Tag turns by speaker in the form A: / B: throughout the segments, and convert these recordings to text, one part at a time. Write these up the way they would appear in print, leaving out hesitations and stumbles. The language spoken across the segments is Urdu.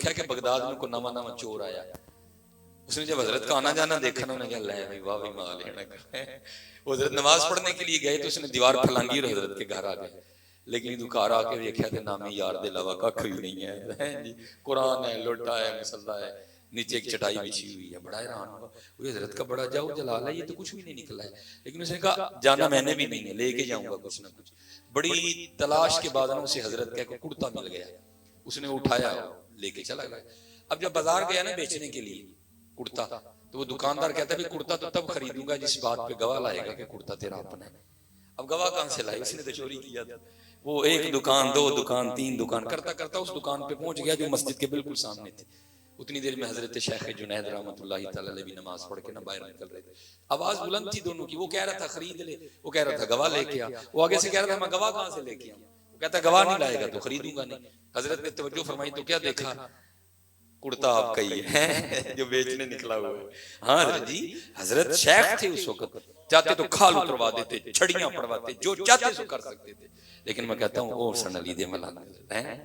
A: لکھا ہے کہ بغداد میں کوئی نواں نواں چور آیا, اس نے جب حضرت کا آنا جانا دیکھا نا, انہوں نے کہا لے بھائی واہ بھائی مال ہے. وہ حضرت نماز پڑھنے کے لیے گئے تو اس نے دیوار پھلانگی اور حضرت کے گھر آ گئے, لیکن دکار آ کے دیکھا کہ نامی یار دے علاوہ ککھ بھی نہیں ہے, قرآن ہے, لوٹا ہے, مصلا ہے, نیچے ایک چٹائی بچھی ہوئی ہے. بڑا حیران ہوا, وہ حضرت کا بڑا جاؤ جلال ہے, یہ تو کچھ بھی نہیں نکلا ہے. لیکن اس نے کہا جانا میں نے بھی نہیں ہے, لے کے جاؤں گا کچھ نہ کچھ. بڑی تلاش کے بعد اسے حضرت کا ایک کرتا مل گیا, اس نے اٹھایا لے کے چلا گیا. اب جب بازار گیا نا بیچنے کے لیے کرتا, تو وہ دکاندار کہتا ہے کرتا تو تب خریدوں گا جس بات پہ گواہ لائے گا کہ کرتا تیرا اپنا ہے. اب گواہ کہاں سے لائے, اس نے تو چوری کیا تھا. وہ ایک دکان, دو دکان, تین دکان کرتا کرتا اس دکان پہ پہنچ گیا جو مسجد کے بالکل سامنے تھی. اتنی دیر میں حضرت شیخ جنید رحمۃ اللہ تعالی علیہ بھی نماز پڑھ کے نہ باہر نکل رہے تھے. آواز بلند تھی دونوں کی, وہ کہہ رہا تھا خرید لے, وہ کہہ رہا تھا گواہ لے کے آ. وہ آگے سے کہہ رہا تھا میں گواہ کہاں سے لے کے آؤں, وہ کہتا گواہ نہیں لائے گا تو خریدوں گا نہیں. حضرت نے توجہ فرمائی تو کیا دیکھا, کرتا آپ کا ہی ہے جو بیچنے نکلا ہوا ہے. ہاں حضرت جی, حضرت شیخ تھے اس وقت, چاہتے تو کھال اتروا دیتے, چھڑیاں پڑواتے, جو چاہتے سو کر سکتے تھے. لیکن میں کہتا ہوں او سن علی دے ملان ہیں,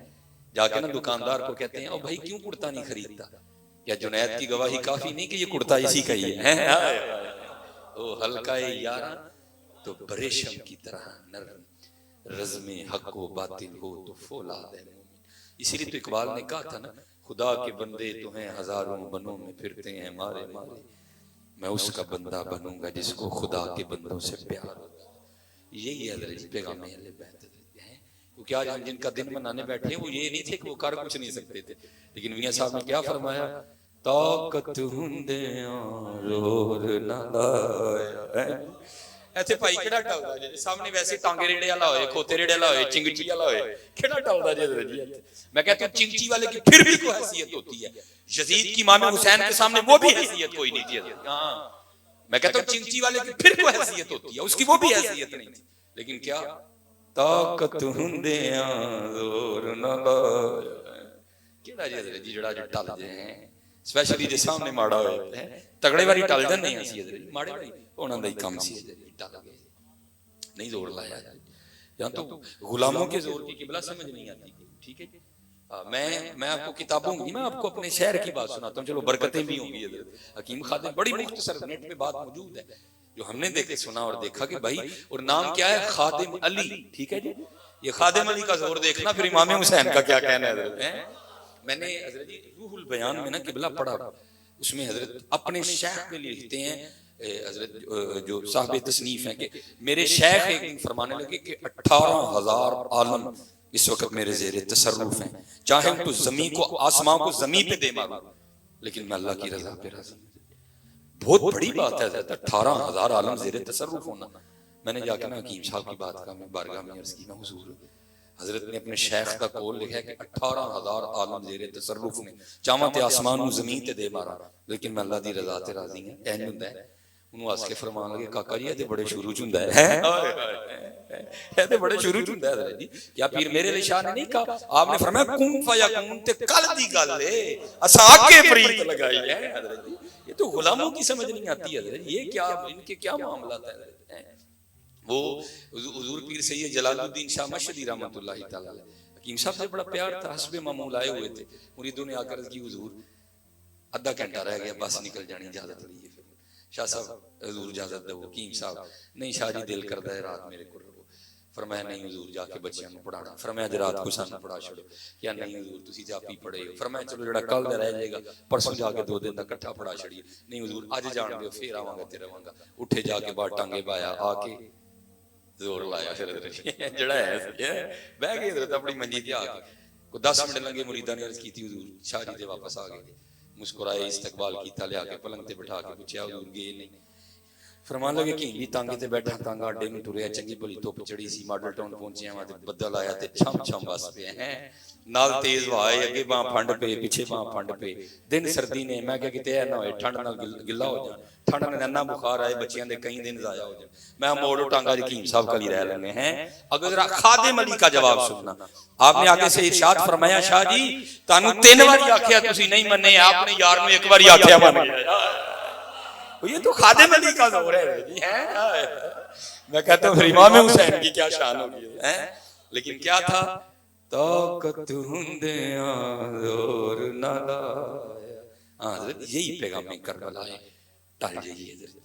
A: جا کے نا دکاندار کو کہتے ہیں او بھائی کیوں کرتا نہیں خریدتا, یا جنید کی گواہی کافی نہیں کہ یہ کرتا اسی کا ہی ہے. او ہلکا یاراں تو بریشم کی طرح نرم, رزم حق و باطل ہو تو فولاد ہے مومن. اسی لیے تو اقبال نے کہا تھا نا, خدا کے بندے تو ہیں ہزاروں بنوں میں پھرتے ہیں مارے مارے, میں اس کا بندہ بنوں گا جس کو خدا کے بندوں سے پیار ہوگا. یہی ہے حضرت پیغام اہل بیت ہیں. کیونکہ آج ہم جن کا دن منانے بیٹھے ہیں وہ یہ نہیں تھے کہ وہ کر کچھ نہیں سکتے تھے, لیکن میاں صاحب نے کیا فرمایا, طاقت ہندیاں زور نہ لایا. ایتھے بھائی کیڑا ٹلدا جے, سامنے ویسے ٹانگے ریڑے والا ہوئے, کھوتے ریڑے والا ہوئے, چنگچی والا ہوئے, کیڑا ٹلدا جے حضرت جی. میں کہتا ہوں چنگچی والے کی پھر بھی کوئی حیثیت ہوتی ہے, یزید کی امام حسین کے سامنے وہ بھی حیثیت کوئی نہیں تھی حضرت. ہاں میں کہتا ہوں چنگچی والے کی پھر کوئی حیثیت ہوتی ہے, اس کی وہ بھی حیثیت نہیں تھی. لیکن کیا طاقت ہندیاں زور نہ لایا. کیڑا جے حضرت جی جڑا جو ٹل جے ہیں, اسپیشلی جے سامنے ماڑا ہوئے ہیں, تگڑے واری ٹل جان نہیں سی حضرت جی, ماڑے واری ہونا دا ہی کام سی حضرت جی, ٹل گئے نہیں زور لایا. یا تو غلاموں کے زور کی قبلہ سمجھ نہیں آتی. ٹھیک ہے جی, میں آپ کو کتابوں کی, میں آپ کو اپنے شہر کی بات سناتا ہوں, چلو برکتیں بھی ہوں گی. حضرت حکیم خادم بڑی مختصر نیٹ پہ بات موجود ہے جو ہم نے دیکھے سنا اور دیکھا کہ بھائی, اور نام کیا ہے, خادم علی. ٹھیک ہے جی, یہ خادم علی کا زور دیکھنا, پھر امام حسین کا کیا کہنا ہے حضرت. میں نے حضرت جی روح البیان میں نا قبلہ پڑھا, اس میں حضرت اپنے شیخ میں لکھتے ہیں, حضرت جو صاحب تصنیف ہیں, کہ میرے شیخ ایک دن فرمانے لگے کہ 18,000 عالم اس وقت میرے زیر تصرف ہیں, چاہے تو زمین کو آسمان کو زمین پہ دے مارو, لیکن میں اللہ کی رضا پہ راضی ہوں. بہت بڑی بات ہے حضرت, 18,000 عالم زیر تصرف ہونا. میں نے جا کے نا حکیم صاحب کی بات کا میں بارگاہ میں عرض کی, میں حضور حضرت نے اپنے شیخ کا قول لکھا ہے کہ 18,000 عالم زیر تصرف نے, چاہاں تے آسمان نو زمین تے دے مارا, لیکن میں اللہ دی رضا تے راضی ہوں. این ہوندا ہے انہوں ہس کے فرمان لگے, کاکا جی یہ تے بڑے شروع چ ہوندا ہے, یہ تے بڑے شروع چ ہوندا ہے حضرت جی. کیا پیر میرے علی شاہ نے نہیں کہا, آپ نے فرمایا کن فیکون تے کل دی گل ہے, اساں آگے پریت لگائی ہے حضرت جی. یہ تو غلاموں کی سمجھ نہیں آتی حضرت, یہ کیا ان کے کیا معاملات ہیں حضرت. وہ حضور پیر سید جلال الدین شاہ مشہدی رحمۃ اللہ تعالی علیہ, حکیم صاحب سے بڑا پیار تھا, حسب معمول آئے ہوئے تھے. مریدوں نے آ کر کی حضور آدھا گھنٹہ رہ گیا, بس نکل جانی, اجازت لیے. شاہ صاحب حضور اجازت دو. حکیم صاحب نہیں شاہ جی دل کردا ہے رات میرے کو رہو. فرمایا نہیں حضور جا کے بچیاں نوں پڑھانا. فرمایا اج رات کو سانوں پڑھا چھڑو. کیا نہیں حضور تسی جا پی پڑھے ہو. فرمایا چلو جڑا کل دا رہ جائے گا پرسوں جا کے 2 دن دا اکٹھا پڑھا چھڑیے. نہیں حضور اج جان دیو پھر آواں گا تے رہواں گا. اٹھے جا کے بات ٹانگے پایا, آ کے زور لایا. پھر حضرت جڑا ہے بہ گئے حضرت اپنی منجی تے آ کے, کوئی 10 منٹ لگے مریداں نے عرض کیتی حضور شاہ جی تے واپس آ گئے. مسکرائے, استقبال کیتا, لے آ کے پلنگ تے بٹھا کے پوچھا حضور گئے نہیں. فرمان لگے کہ بھی تانگے تے بیٹھا, تانگا اڈے میں ٹریا, چنگی بھلی دھوپ چڑھی سی, ماڈل ٹاؤن پہنچے ہیں, تے بدل آیا تے چھم چھم بس پے ہیں, نال تیز وائے, اگے باں پھنڈ پے پیچھے باں پھنڈ پے. دن سردی نے, میں کہ کتے اے نہ ہوئے ٹھنڈ نال گلا ہو جان, ٹھنڈ نے ننا بخار آئے, بچیاں دے کئی دن ضائع ہو جان. میں موڑو ٹانگا حکیم صاحب کا لی رہ لینے ہیں. اگر ذرا خادم علی کا جواب سننا, آپ نے آگے سے ارشاد فرمایا شاہ جی تانوں 3 واری آکھیا تسی نہیں مننے, آپ نے یار میں 1 واری آکھیا من گئے. یہ تو خادم علی کا زور ہے. میں کہتا ہوں پھر امام حسین کی کیا شان ہوگی. لیکن کیا تھا, طاقت ہندیاں زور نہ لایا. ہاں حضرت یہی پیغام کربلا ہے. ٹال جائیے حضرت.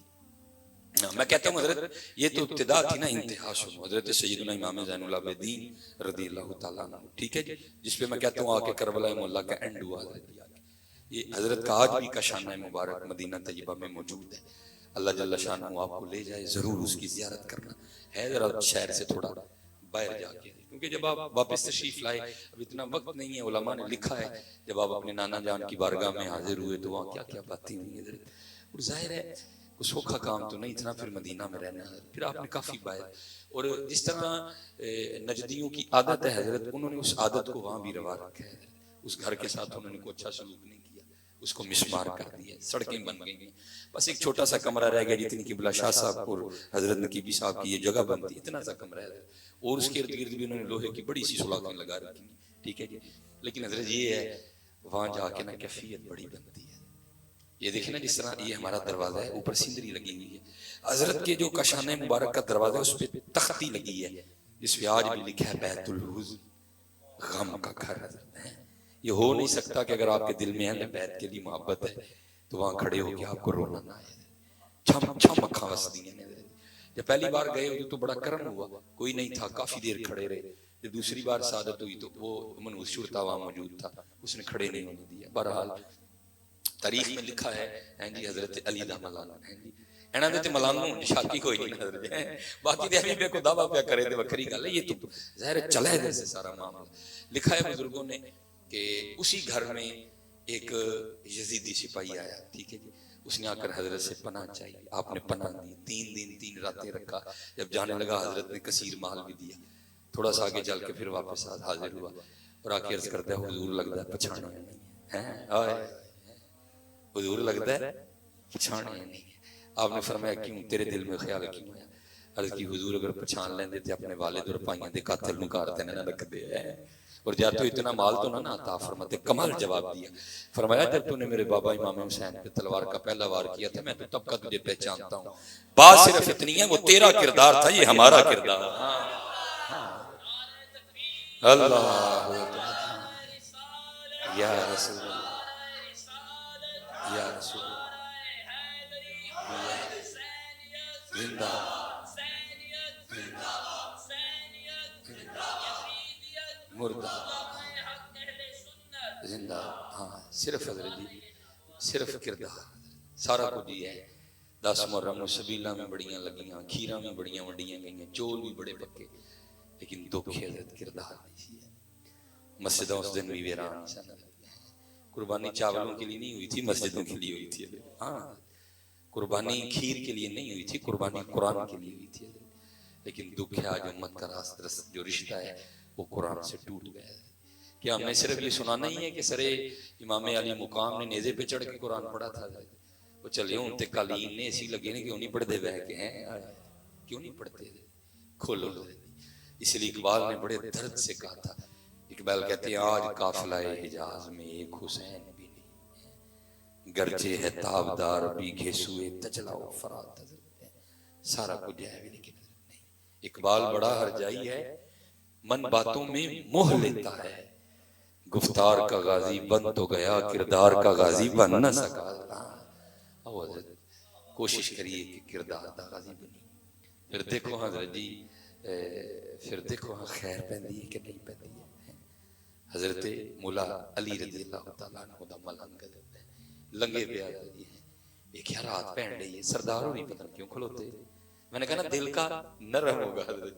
A: میں کہتا ہوں حضرت یہ تو ابتدا تھی نا، انتہا سنو. حضرت سیدنا امام زین العابدین رضی اللہ تعالیٰ عنہ، ٹھیک ہے جی، جس پہ میں کہتا ہوں آ کے کربلا مولا کا اینڈ ہوا حضرت. یہ حضرت کا آج بھی کا شانہ مبارک مدینہ طیبہ میں موجود ہے. اللہ جل شانہ آپ کو لے جائے، ضرور اس کی زیارت کرنا ہے. ذرا شہر سے تھوڑا باہر جا کے، کیونکہ جب آپ واپس تشریف لائے، اب اتنا وقت نہیں ہے. علماء نے لکھا ہے جب آپ اپنے نانا جان کی بارگاہ میں حاضر ہوئے تو وہاں کیا کیا باتیں ہوئی حضرت. اور ظاہر ہے کوئی سوکھا کام تو نہیں تھا پھر مدینہ میں رہنا ہے. پھر آپ نے کافی باہر، اور جس طرح نجدیوں کی عادت ہے حضرت، انہوں نے اس عادت کو وہاں بھی روا رکھا ہے حضرت. اس گھر کے ساتھ انہوں نے کوئی اچھا سلوک نہیں کیا، اس کو مسمار کر دیا. سڑکیں بن گئی ہیں، بس ایک چھوٹا سا کمرہ رہ گیا جتنی قبلہ شاہ صاحب اور حضرت نقیبی صاحب کی یہ جگہ بنتی، اتنا سا کمرہ ہے. اور اس کے ارد گرد بھی انہوں نے لوہے کی بڑی سی سلاخیں لگا رکھی ہیں، ٹھیک ہے جی. لیکن حضرت یہ ہے وہاں جا کے نا کیفیت بڑی بنتی ہے. یہ دیکھیں نا جس طرح یہ ہمارا دروازہ ہے، اوپر سندری لگی ہوئی ہے. حضرت کے جو کاشانہ مبارک کا دروازہ ہے اس پہ تختی لگی ہے جس پہ آج بھی لکھا ہے بیت الحزن، غم کا گھر حضرت ہے. یہ ہو نہیں سکتا کہ اگر آپ کے دل میں اہل بیت کے لیے محبت ہے تو وہاں کھڑے ہو کے آپ کو رونا نہ آئے. چھم چھم اکھاں وسدی ہیں. جب پہلی بار گئے تو بڑا کرم ہوا، کوئی نہیں تھا، کافی دیر کھڑے رہے. جب دوسری بار سعادت ہوئی تو وہ منوس شرطا وہاں موجود تھا، اس نے کھڑے نہیں ہونے دیا. بہرحال تاریخ میں لکھا ہے جی حضرت علی دا ملانہ ہے جی. اینا دے تے ملانوں شاکی کوئی نہیں حضرت ہے. باقی دے ابھی کو دعویٰ پہ کرے تے وکری گل ہے. یہ تو ظاہر چلا ہے سے سارا معاملہ. لکھا ہے بزرگوں نے کہ اسی گھر میں ایک یزیدی سپاہی آیا، ٹھیک ہے جی. اس نے آ کر حضرت سے پناہ چاہیے، آپ نے پناہ دی. 3 دن 3 راتیں رکھا. جب جانے لگا حضرت نے کثیر مال بھی دیا. تھوڑا سا آگے چل کے پھر واپس حاضر ہوا اور آ کے عرض کرتا ہے حضور لگتا ہے پچھانے نہیں ہے. حضور لگتا ہے پچھانے نہیں ہے. آپ نے فرمایا کیوں، تیرے دل میں خیال کیوں آیا؟ عرض کی حضور اگر پچھان لیں دیتے اپنے والد اور پائیاں دے قاتل نکارتے نہ رکھ دے ہیں. اور جا تو اتنا مال تو نہ عطا فرماتے. کمال جواب دیا. فرمایا جب تو نے میرے بابا امام حسین پہ تلوار کا پہلا وار کیا تھا میں تو تب کا تجھے پہچانتا ہوں. بات صرف اتنی ہے وہ تیرا کردار تھا، یہ ہمارا کردار. اللہ یا رسول اللہ، یا رسول اللہ، زندہ مردہ زندہ. ہاں صرف حضرت جی صرف کردار، سارا کچھ یہ ہے. 10 محرم نو سبیلاں میں بڑیاں لگیاں، کھیراں میں بڑیاں ونڈیاں گئیاں، چول بھی بڑے پکے، لیکن دکھ حضرت کردار نہیں سی. مسجدوں اس دن بھی ویران سن. قربانی چاولوں کے لیے نہیں ہوئی تھی، مسجدوں کے لیے ہوئی تھی. ہاں قربانی کھیر کے لیے نہیں ہوئی تھی، قربانی قرآن کے لیے ہوئی تھی. لیکن دکھ ہے آج امت کا جو رشتہ ہے وہ قرآن سے ٹوٹ گیا ہے. کہ ہم نے صرف یہ سنانا ہی ہے کہ سرے امام علی مقام نے نیزے پہ چڑھ کے قرآن پڑھا تھا. وہ چلے ہوں تے قالین نے اسی لگے نے کیوں نہیں پڑھ دے بہ کے ہیں، کیوں نہیں پڑھتے کھولو. اس لیے اقبال نے بڑے درد سے کہا تھا. اقبال کہتے ہیں آج قافلہ حجاز میں ایک حسین بھی نہیں، گرچہ ہے تابدار بھی گھیسوئے تجلا و فرات. سارا کچھ ہے بھی لیکن نہیں. اقبال بڑا ہرجائی ہے، من باتوں میں موہ لیتا ہے. گفتار کا غازی بن تو گیا، کردار کا غازی بن نہ سکا. کوشش کریے کہ کردار کا غازی بنی. پھر دیکھو حضرت جی، پھر دیکھو ہاں خیر پہنی ہے کہ نہیں پہنی ہے. حضرت مولا علی رضی اللہ تعالیٰ عنہ دا ملنگ لنگے پہ آتی ہے. ایک یار رات پہن رہی ہے، سرداروں نہیں پتہ کیوں کھلوتے. میں نے کہا نا دل کا نرم ہوگا حضرت.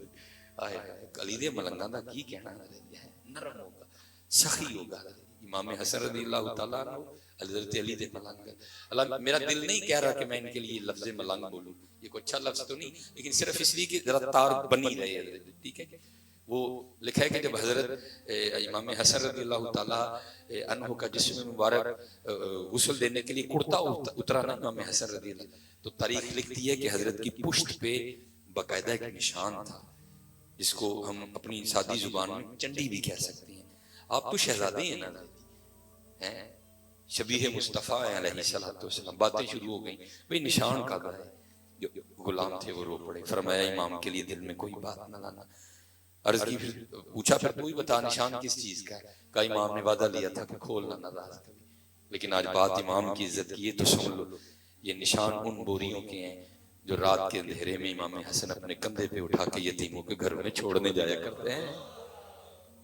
A: آئے علی دے ملنگاں دا کی کہنا ہے، نرم ہوگا، سخی ہوگا. امام حسن رضی اللہ تعالیٰ عنہ حضرت علی دے ملنگ. اللہ میرا دل نہیں کہہ رہا کہ میں ان کے لیے لفظ ملنگ بولوں، یہ کوئی اچھا لفظ تو نہیں، لیکن صرف اس لیے کہ ذرا تار بنی رہے حضرت. ٹھیک ہے وہ لکھا ہے کہ جب حضرت امام حسن رضی اللہ تعالیٰ عنہ کا جسم مبارک غسل دینے کے لیے کرتا اترا نا امام حسن رضی اللہ، تو تاریخ لکھتی ہے کہ حضرت کی پشت پہ باقاعدہ ایک نشان تھا جس کو ہم اپنی سادی زبان میں چنڈی بھی کہہ سکتے ہیں. آپ تو شہزادے ہیں نا، شبیہ مصطفیٰ علیہ السلام. باتیں شروع ہو گئیں بھئی نشان کا ہے. جو غلام تھے وہ رو پڑے. فرمایا امام کے لیے دل میں کوئی بات نہ لانا. عرض کی پھر پوچھا پھر تو ہی بتا نشان کس چیز کا ہے؟ کہا امام نے وعدہ لیا تھا کہ کھولنا نہ راز کبھی، لیکن آج بات امام کی عزت کی ہے تو سن لو، یہ نشان ان بوریوں کے ہیں جو رات کے اندھیرے میں امام حسن اپنے کندھے پہ اٹھا کے یتیموں کے گھر میں چھوڑنے جایا کرتے ہیں۔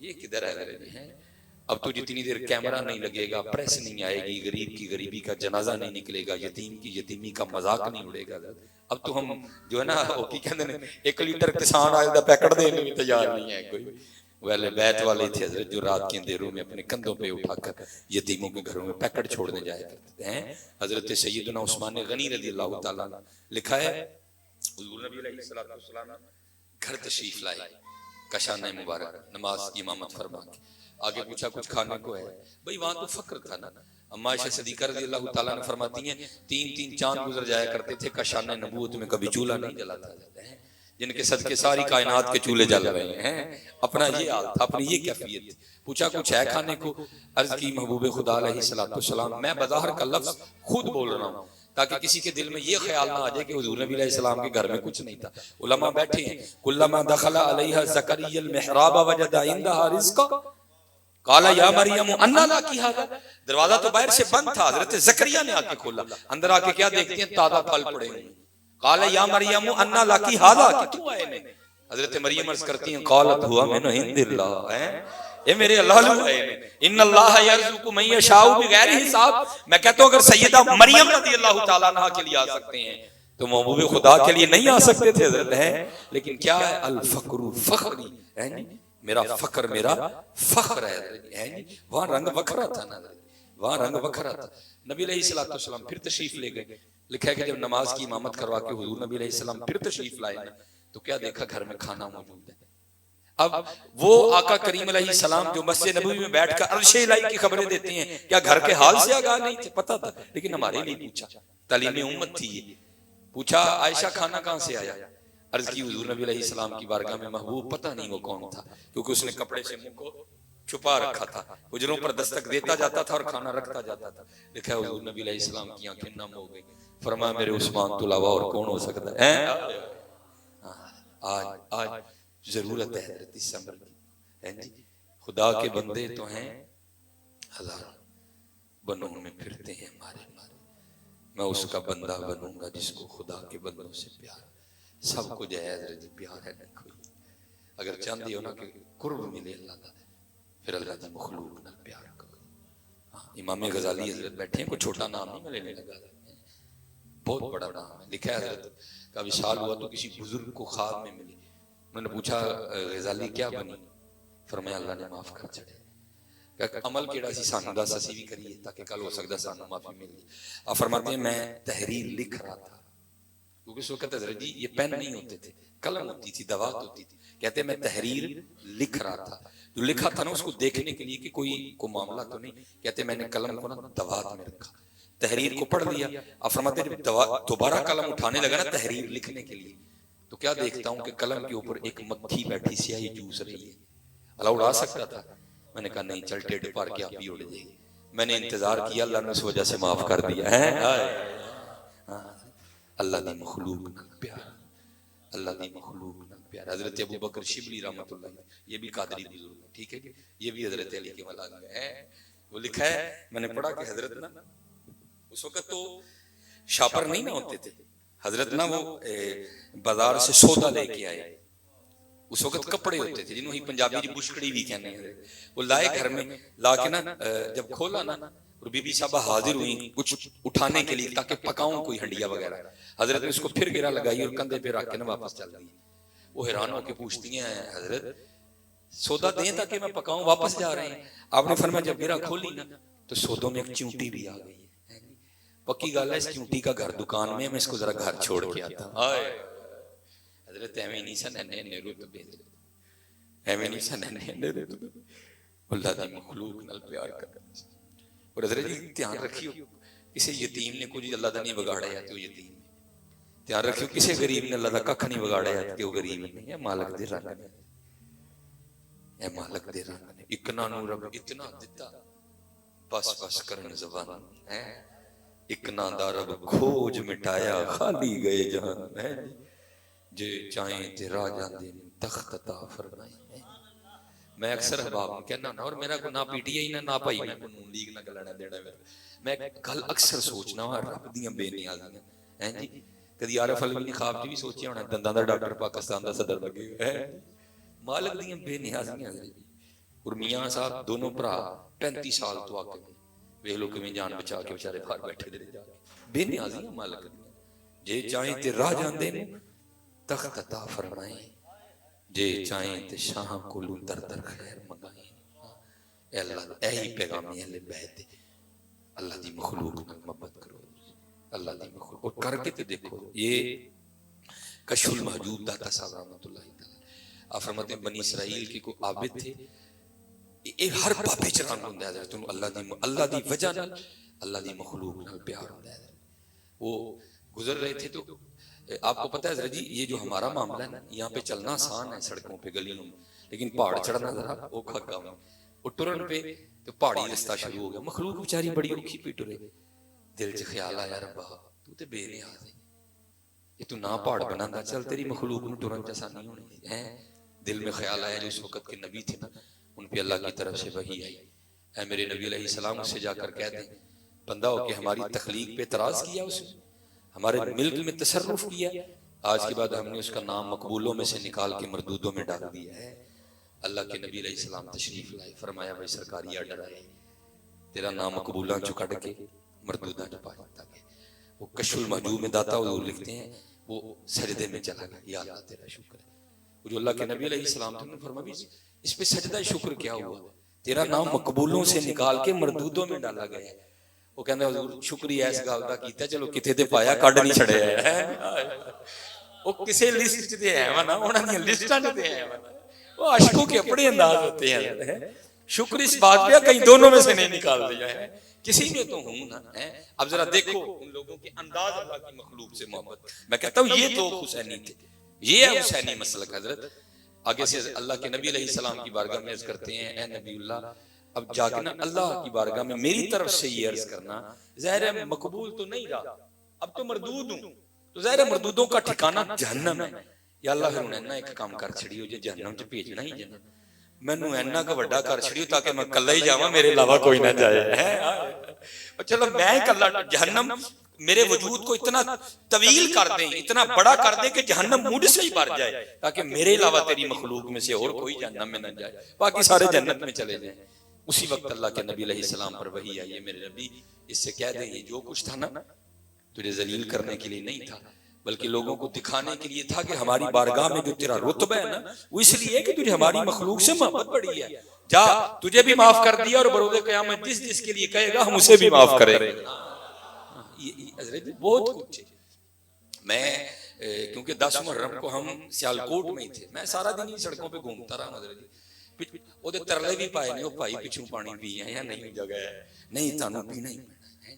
A: یہ کدھر ہے میرے ہیں؟ اب تو جتنی دیر کیمرہ نہیں لگے گا، پریس نہیں آئے گی، غریب کی غریبی کا جنازہ نہیں نکلے گا، یتیم کی یتیمی کا مذاق نہیں اڑے گا، اب تو ہم جو ہے نا وہ کی کہتے ہیں 1 لیٹر کسان آئے دا پیکٹ دینے میں تیار نہیں ہے کوئی۔ ویلے بیت والے تھے حضرت جو رات کے اندھیروں میں اپنے کندھوں پہ اٹھا کر یتیموں کے گھروں میں پیکٹ چھوڑنے جایا کرتے ہیں۔ حضرت سیدنا عثمان غنی رضی اللہ تعالیٰ لکھا ہے حضور نبی علیہ السلام گھر تشریف لائے، کشانہ مبارک نماز کی امامت فرما کے آگے پوچھا کچھ کھانے کو ہے؟ بھئی وہاں تو فقر تھا نا۔ اما عائشہ صدیقہ رضی اللہ تعالیٰ نے فرماتی ہیں 3 چاند گزر جایا کرتے تھے کشانہ نبوت میں کبھی چولہا نہیں جلاتا جاتا ہے، جن کے صدقے ساری کائنات کے چولہے جل رہے ہیں۔ اپنا یہ حال تھا، اپنی یہ کیفیت تھی۔ پوچھا کچھ ہے کھانے کو؟ عرض کی محبوب خدا علیہ السلام میں بظاہر کا لفظ خود بول رہا ہوں تاکہ کسی کے دل میں یہ خیال نہ آ جائے کہ حضور نبی علیہ السلام کے گھر میں کچھ نہیں تھا۔ علماء بیٹھے ہیں، کلما دخل علیہا زکریا المحراب وجد عندها رزقا قال یا مریم انا لکی ھذا۔ دروازہ تو باہر سے بند تھا، حضرت زکریا نے آ کے کھولا، اندر آ کے کیا دیکھتے ہیں؟ تازہ پھل پڑے ہوئے۔ قال یا مریم انا لکی ھذا، کہ تو آئے نے؟ حضرت مریم عرض کرتی ہیں قالت ہوا من عند اللہ، اے میرے اللہ لو ہے، ان اللہ یرزق من یشاء بغیر حساب۔ میں کہتا ہوں اگر سیدہ مریم رضی اللہ تعالیٰ عنہ کے لیے آ سکتے ہیں تو محبوب خدا کے لیے نہیں آ سکتے تھے حضرت ہیں؟ لیکن کیا ہے؟ الفقر فخری، میرا فقر میرا فخر ہے۔ وہاں رنگ وکھرا تھا نا، وہاں رنگ وکھرا تھا۔ نبی علیہ السلام پھر تشریف لے گئے، لکھا ہے کہ جب نماز کی امامت کروا کے حضور نبی علیہ السلام پھر تشریف لائے تو کیا دیکھا؟ گھر میں کھانا موجود ہے۔ اب وہ آقا کریم علیہ السلام جو مسجد نبوی میں بیٹھ کر عرش الہی کی خبریں دیتے ہیں، کیا گھر کے حال سے آگاہ نہیں تھے؟ پتہ تھا، لیکن ہمارے لیے پوچھا، تعلیم امت تھی یہ۔ پوچھا عائشہ کھانا کہاں سے آیا؟ عرض کی حضور نبی علیہ السلام کی بارگاہ میں محبوب پتہ نہیں وہ کون تھا، کیونکہ اس نے کپڑے سے منہ کو چھپا رکھا تھا، حجروں پر دستک دیتا جاتا تھا اور کھانا رکھتا جاتا تھا۔ لکھا ہے حضور نبی علیہ السلام کی آنکھیں نم ہو گئی، فرمایا میرے عثمان تو علاوہ اور کون ہو سکتا ہے؟ آج ضرورت ہے حضرت اس عمر کی۔ خدا کے بندے تو ہیں ہزاروں، بنوں میں پھرتے ہیں ہمارے مارے، میں اس کا بندہ بنوں گا جس کو خدا کے بندوں سے پیار۔ سب کو جائے حضرت پیار ہے نہیں کوئی، اگر چاہتے ہو نا کہ قرب ملے اللہ کا پھر اللہ کی مخلوق نہ پیار کرو۔ امام غزالی حضرت بیٹھے ہیں، کوئی چھوٹا نام نہیں میں لینے لگا، بہت بڑا نام ہے۔ لکھا ہے حضرت کا وصال ہوا تو کسی بزرگ کو خواب میں ملی، انہوں نے پوچھا غزالی کیا بنی؟ فرمایا اللہ نے معاف کر چھڑے۔ کہ عمل کیڑا سی سانو دس اسی بھی کریے تاکہ کل ہو سکتا سانو معافی مل جائے۔ آپ فرماتے ہیں میں تحریر لکھ رہا تھا، کیونکہ اس وقت حضرت جی یہ پین نہیں ہوتے تھے، قلم ہوتی تھی، دوات ہوتی تھی۔ کہتے ہیں میں تحریر لکھ رہا تھا، جو لکھا تھا نا اس کو دیکھنے کے لیے کہ کوئی معاملہ تو نہیں، کہتے ہیں میں نے قلم کو نا دوات میں رکھا، تحریر کو پڑھ لیا۔ آپ فرماتے ہیں جب دوبارہ قلم اٹھانے لگا نا تحریر لکھنے کے لیے تو کیا دیکھتا ہوں کہ قلم کے اوپر ایک مکھی بیٹھی سیاہی چوس رہی ہے۔ اللہ اڑا سکتا تھا، میں نے کہا نہیں چل ٹیڈ پار کے آپ بھی اڑ جائے گی۔ میں نے انتظار کیا، اللہ نے اس وجہ سے معاف کر دیا ہے۔ اللہ دی مخلوق نال پیار، اللہ دی مخلوق نال پیار۔ حضرت ابو بکر شبلی رحمۃ اللہ، یہ بھی قادری بزرگ ہے، ٹھیک ہے کہ یہ بھی حضرت علی کے ملازم ہے۔ وہ لکھا ہے میں نے پڑھا کہ حضرت نا اس وقت تو شاپر نہیں نہ ہوتے تھے، حضرت نا وہ بازار سے سودا لے کے آئے، اس وقت کپڑے ہوتے تھے جنہوں ہی پنجابی جی بشکڑی بھی کہنے ہیں، وہ لائے گھر میں، لا کے نا جب کھولا نا اور بی بی صاحبہ حاضر ہوئیں کچھ اٹھانے کے لیے تاکہ پکاؤں کوئی ہنڈیا وغیرہ، حضرت نے اس کو پھر گرا لگائی اور کندھے پہ رکھ کے نا واپس چل دی۔ وہ حیران ہو کے پوچھتی ہیں حضرت سودا دیں تاکہ میں پکاؤں، واپس جا رہے ہیں؟ آپ نے فرمایا جب گرا کھولی نا تو سودوں میں ایک چونٹی بھی آ گئی ہے۔ پکی گل ہے اس چونٹی کا گھر دکان میں، میں اس کو ذرا گھر چھوڑ کے آتا ہوں۔ حضرت ایویں نہیں سن نے رتبے، ایویں نہیں سن نے رتبے، اللہ دی مخلوق نال پیار کرنا۔ اور حضرت جی دھیان رکھیو کسی یتیم نے کچھ اللہ دا نہیں بگاڑیا تو یتیم ہے، دھیان رکھیو کسی غریب نے اللہ دا ککھ نہیں بگاڑیا تو غریب نہیں ہے، مالک دے رنگ نے، اے مالک دے رنگ نے۔ اکنا نو رب اتنا دتا بس بس کرن زبان ہے، اکنا دا رب کھوج مٹایا خالی گئے جہان ہے، جے چاہیں تے راہ جاندے تخت عطا فرمائے. میں اکثر احباب کو کہنا نا، اور میرا کو نہ پی ٹی آئی نہ بھائی میں کو نون لیگ نہ لینا دینا، میں گل اکثر سوچنا ہوں رب دیاں بے نیازیاں ہیں جی. کدی عارف علوی نے خواب چ بھی سوچیا ہونا دنداں دا ڈاکٹر پاکستان دا صدر لگے گا. مالک دیاں بے نیازیاں. اور میاں صاحب دونوں بھرا 35 سال تو آ کے ویکھ لو کیویں جان بچا کے بیچارے باہر بیٹھے دے جا کے. بے نیازیاں مالک دیاں. جے چاہیں تے راہ جاندے نے تخت عطا فرمائیں، جے چاہیں تے شاہ کولوں در در خیر منگائیں. اے اللہ اے ہی پیغام اہل بیت، اللہ دی مخلوق نال محبت کرو، اللہ دی مخلوق. اور کر کے تے دیکھو یہ کشف المحجوب داتا صاحب رحمۃ اللہ تعالی آپ فرماتے ہیں بنی اسرائیل کے کوئی عابد تھے، یہ ہر بابے چ رنگ ہوندا ہے تینوں اللہ دی وجہ نال اللہ دی مخلوق نال پیار ہوندا ہے. وہ گزر رہے تھے تو آپ کو پتہ ہے حضرت جی یہ جو ہمارا معاملہ ہے نا، یہاں پہ چلنا آسان ہے سڑکوں پہ گلیوں میں، لیکن پہاڑ چڑھنا ذرا اوکھا کام ہے. اور ٹرن پہ تو پہاڑی رستہ شروع ہو گیا، مخلوق بیچاری بڑی اوکھی پہ ٹرے. دل چ خیال آیا ربا تو تے بے نیاز ہے، یہ تو نہ پہاڑ بناندا چل تیری مخلوق نو ٹرن چ آسانی ہونی ہے. دل میں خیال آیا جو اس وقت کے نبی تھے نا، ان پہ اللہ کی طرف سے وحی آئی، اے میرے نبی علیہ السلام اس سے جا کر کہہ دیں بندہ ہو کہ ہماری تخلیق پہ اعتراض کیا، اس نے ہمارے ملک میں تصرف کیا، آج کے بعد ہم نے اس کا نام مقبولوں میں سے نکال کے مردودوں میں ڈال دیا ہے. اللہ کے نبی علیہ السلام تشریف لائے، فرمایا بھائی سرکاری آرڈر آئے، تیرا نام مقبولاں چو کٹ کے مردوداں چو پا دیتا گیا. وہ کشف المحجوب میں داتا حضور لکھتے ہیں وہ سجدے میں چلا گیا، یا اللہ تیرا شکر ہے. وہ جو اللہ کے نبی علیہ السلام تھے فرمایا اس پہ سجدہ شکر کیا ہوا، تیرا نام مقبولوں سے نکال کے مردودوں میں ڈالا گیا ہے. وہ کہندے حضور شکریہ اس گل دا کیتا، چلو کتے تے پایا کڈ نہیں چھڑیا ہے. وہ کسے لسٹ تے ہے نا، انہاں دی لسٹاں تے ہے نا، وہ عاشقوں کے اپنے انداز ہوتے ہیں. شکر اس بات پہ کہیں دونوں میں سے نہیں نکال دیا ہے، کسی میں تو ہوں نا. اب ذرا دیکھو ان لوگوں کے انداز اللہ کی مخلوق سے محبت. میں کہتا ہوں یہ تو حسینی تھے، یہ ہے حسینی مسلک. حضرت آگے سے اللہ کے نبی علیہ السلام کی بارگاہ میں عرض کرتے ہیں اے نبی اللہ، اب جا کے نا اللہ کی بارگاہ میں میری طرف سے یہ عرض کرنا، ظاہر ہے مقبول تو نہیں رہا، اب تو مردود ہوں، تو ظاہر ہے مردودوں کا ٹھکانہ جہنم ہے. یا اللہ پھر انہیں ایک کام کر چھڑیو جے جہنم چ بھیجنا ہی جنا، مینوں اینا کا بڑا کر چھڑیو تاکہ میں کلا ہی جاواں، میرے علاوہ کوئی نہ جائے. چلو میں کلا، جہنم میرے وجود کو اتنا طویل کر دیں، اتنا بڑا کر دیں کہ جہنم مجھ سے ہی بھر جائے تاکہ میرے علاوہ تیری مخلوق میں سے اور کوئی جہنم میں نہ جائے، باقی سارے جنت میں چلے جائیں. اسی وقت اللہ کے نبی علیہ السلام پر وحی آئی ہے میرے نبی اس سے کہہ دیں یہ جو کچھ تھا نا تجھے ذلیل کرنے کے لیے نہیں تھا، بلکہ لوگوں کو دکھانے کے لیے تھا کہ ہماری بارگاہ میں جو تیرا رتبہ ہے نا وہ اس لیے کہ تجھے ہماری مخلوق سے محبت بڑی ہے. جا تجھے بھی معاف کر دیا اور بروز قیامت جس جس کے لیے کہے گا ہم اسے بھی معاف کریں گے. حضرت بہت کچھ ہے. میں کیونکہ 10 محرم کو ہم سیالکوٹ میں ہی تھے، میں سارا دن ہی سڑکوں پہ گھومتا رہا. حضرت وہ ترلے بھی پائے نہیں، وہ بھائی پچھوں پانی پی ہیں یا نہیں جگہ ہے نہیں تانوں پینا ہی پینا ہے.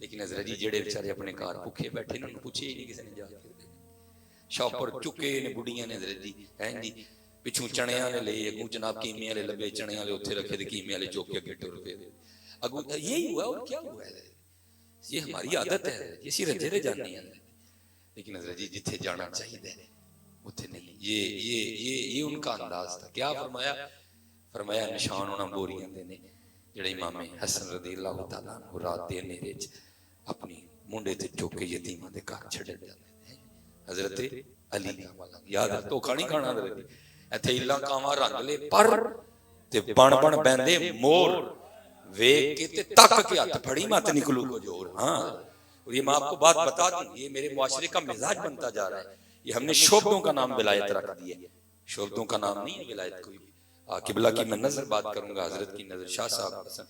A: لیکن حضرت جی جڑے بیچارے اپنے گھر بھوکے بیٹھے انہوں نے پوچھے ہی نہیں کسی نے جا کے شاپر چکے نے بڑیاں نے حضرت جی ہیں جی پچھوں چنے والے لے اگوں جناب کیمے والے لبے چنے والے اتنے رکھے تھے کیمے والے چوک کے اگے ٹر پے اگوں. یہی ہوا اور کیا ہوا ہے؟ یہ ہماری عادت ہے، یہ اسی رجے رہ جانے ہیں. لیکن حضرت جی جتھے جانا چاہیے اتنے نہیں. یہ ان کا انداز تھا. کیا فرمایا نشان ہونا بوریاں دینے جڑے امام حسن رضی اللہ تعالیٰ عنہ رات دے اندھیرے وچ اپنی منڈے تے چوک کے یتیماں دے گھر چھڈن جاندے ہیں. حضرت علی والا یاد ہے تو کھانی کھانا حضرت ایتھے الا کاواں رنگ لے پر تے بن بن بیندے مور ویکھ کے تے تک کے ہاتھ پھڑی مت نکلو کو جوڑ. ہاں اور یہ میں آپ کو بات بتا دوں، یہ میرے معاشرے کا مزاج بنتا جا رہا ہے. یہ ہم نے شعبوں کا نام ولایت رکھ دیا ہے، شعبوں کا نام نہیں ہے ولایت کوئی بھی. قبلہ کی میں نظر بات کروں گا، حضرت کی نظر شاہ صاحب حسن.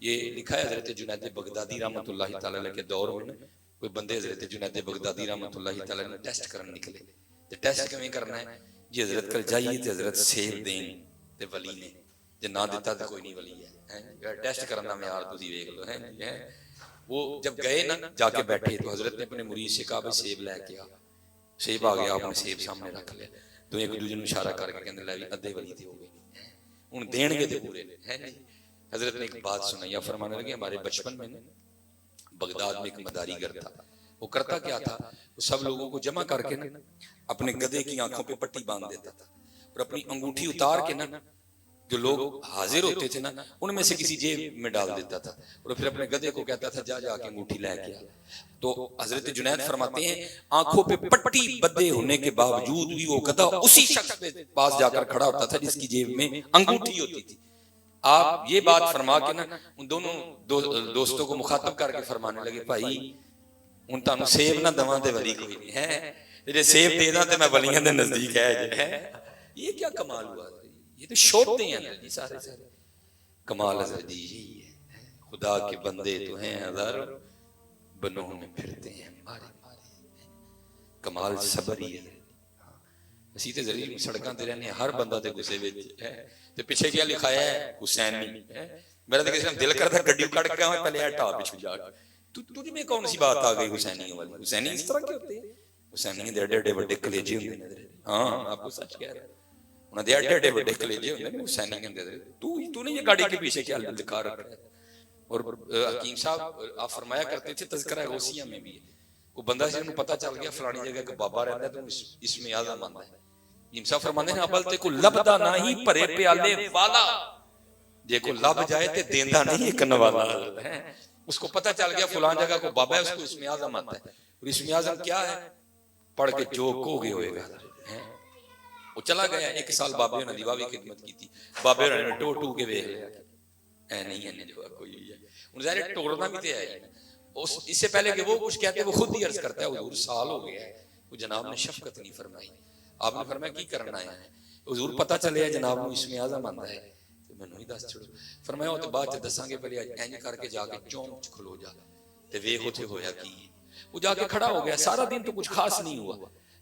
A: یہ لکھا ہے حضرت جنید بغدادی رحمۃ اللہ تعالیٰ علیہ کے دور میں کوئی بندے حضرت جنید بغدادی رحمۃ اللہ تعالیٰ نے ٹیسٹ کرنے نکلے. تے ٹیسٹ کیویں کرنا ہے جی؟ حضرت کل جائیے تے حضرت سیب دین تے ولی نے جے نہ دیتا تے کوئی نہیں ولی ہے. ٹیسٹ کرنا معیار تسی ویکھ لو ہیں. وہ جب گئے نا جا کے بیٹھے تو حضرت نے اپنے مرید سے کہا بھائی سیب لے کے آ. سیب آ گیا، آپ نے سیب سامنے رکھ لیا تو ایک دوسرے نوں اشارہ کر کے کہندے لے بھی ادھے ولی تے ہو گئے ہن دین گے تے پورے ہیں جی. حضرت نے ایک بات سنائی، یا فرمانے لگے ہمارے بچپن میں بغداد میں ایک مداری گر تھا. وہ کرتا کیا تھا، وہ سب لوگوں کو جمع کر کے نا اپنے گدھے کی آنکھوں پہ پٹی باندھ دیتا تھا اور اپنی انگوٹھی اتار کے نا جو لوگ حاضر ہوتے تھے نا ان میں سے کسی جیب میں ڈال دیتا تھا اور پھر اپنے گدھے کو کہتا تھا جا جا کے انگوٹھی لے کے آ. تو حضرت جنید فرماتے ہیں آنکھوں پہ پٹی بدے ہونے کے باوجود بھی وہ گدھا اسی شخص کے پاس جا کر کھڑا ہوتا تھا جس کی جیب میں انگوٹھی ہوتی تھی. آپ یہ بات فرما کے نا ان دونوں دوستوں کو مخاطب کر کے فرمانے لگے بھائی ہن تانوں سیب نہ دواں تے ولی کوئی نہیں ہے, جے سیب دے داں تے میں ولیاں دے نزدیک ہے. یہ کیا کمال ہوا, یہ تو شوتے ہیں جی سارے کمال حضرت جی یہی ہے. خدا کے بندے تو ہیں ہزاروں بنوں میں پھرتے ہیں مارے مارے, کمال صبر ہی ہے. اسی تے ذریعے سڑکاں تے رہنے ہر بندہ تے غصے وچ ہے تے پیچھے کیا لکھایا ہے حسینی ہے. میرا تے کسی دل کرتا گڈی کڑ کے میں پہلے ہٹا پیچھے جا کے تجھ میں کون سی بات آ گئی حسینیوں والی. حسینی اس طرح کے ہوتے ہیں, حسینی دے ایڈے ایڈے بڑے کلیجے ہوندے ہیں. ہاں آپ کو سچ کہہ رہا ہوں, انہاں دے ایڈے ایڈے بڑے کلیجے ہوندے ہیں حسینی دے. تو نے یہ گاڑی کے پیچھے کیا لکھا رکھا ہے. اور حکیم صاحب آپ فرمایا کرتے تھے تذکرہ غوثیہ میں بھی وہ بندہ سے انہوں پتہ چل گیا فلانی جگہ کہ بابا رہتا ہے تو اس میں اعظم آندا ہے. حکیم صاحب فرماتے ہیں ابل تے کو لبدا نہیں پرے پیالے والا, جے کو لب جائے تے دیندا نہیں ایک نوالا ہے. اس کو پتہ چل گیا فلان جگہ کو بابا ہے, اس کو اس میں اعظم آتا ہے. اور اس میں اعظم کیا ہے پڑھ کے جو کو گے ہوئے گا. وہ چلا گیا 1 سال بابے نے دیواوی خدمت کی تھی. بابے نے ٹو ٹو کے ویکھ لیا اے نہیں ہے جو کوئی ہے. ان ظاہر ٹوڑنا بھی تے ہے اس سے پہلے کہ وہ کچھ کہتے وہ خود ہی عرض کرتا ہے حضور سال ہو گیا ہے, وہ جناب نے شفقت نہیں فرمائی. آپ نے فرمایا کی کرنا ہے حضور پتہ چلے جناب نو اس میں اعظم آندا ہے تے مینوں ہی دس چھڑو. فرمایا او تے بعد چ دساں گے پہلے انج کر کے جا کے چوک چ کھلو جا تے ویکھ اوتھے ہویا کی. وہ جا کے کھڑا ہو گیا, سارا دن تو کچھ خاص نہیں ہوا.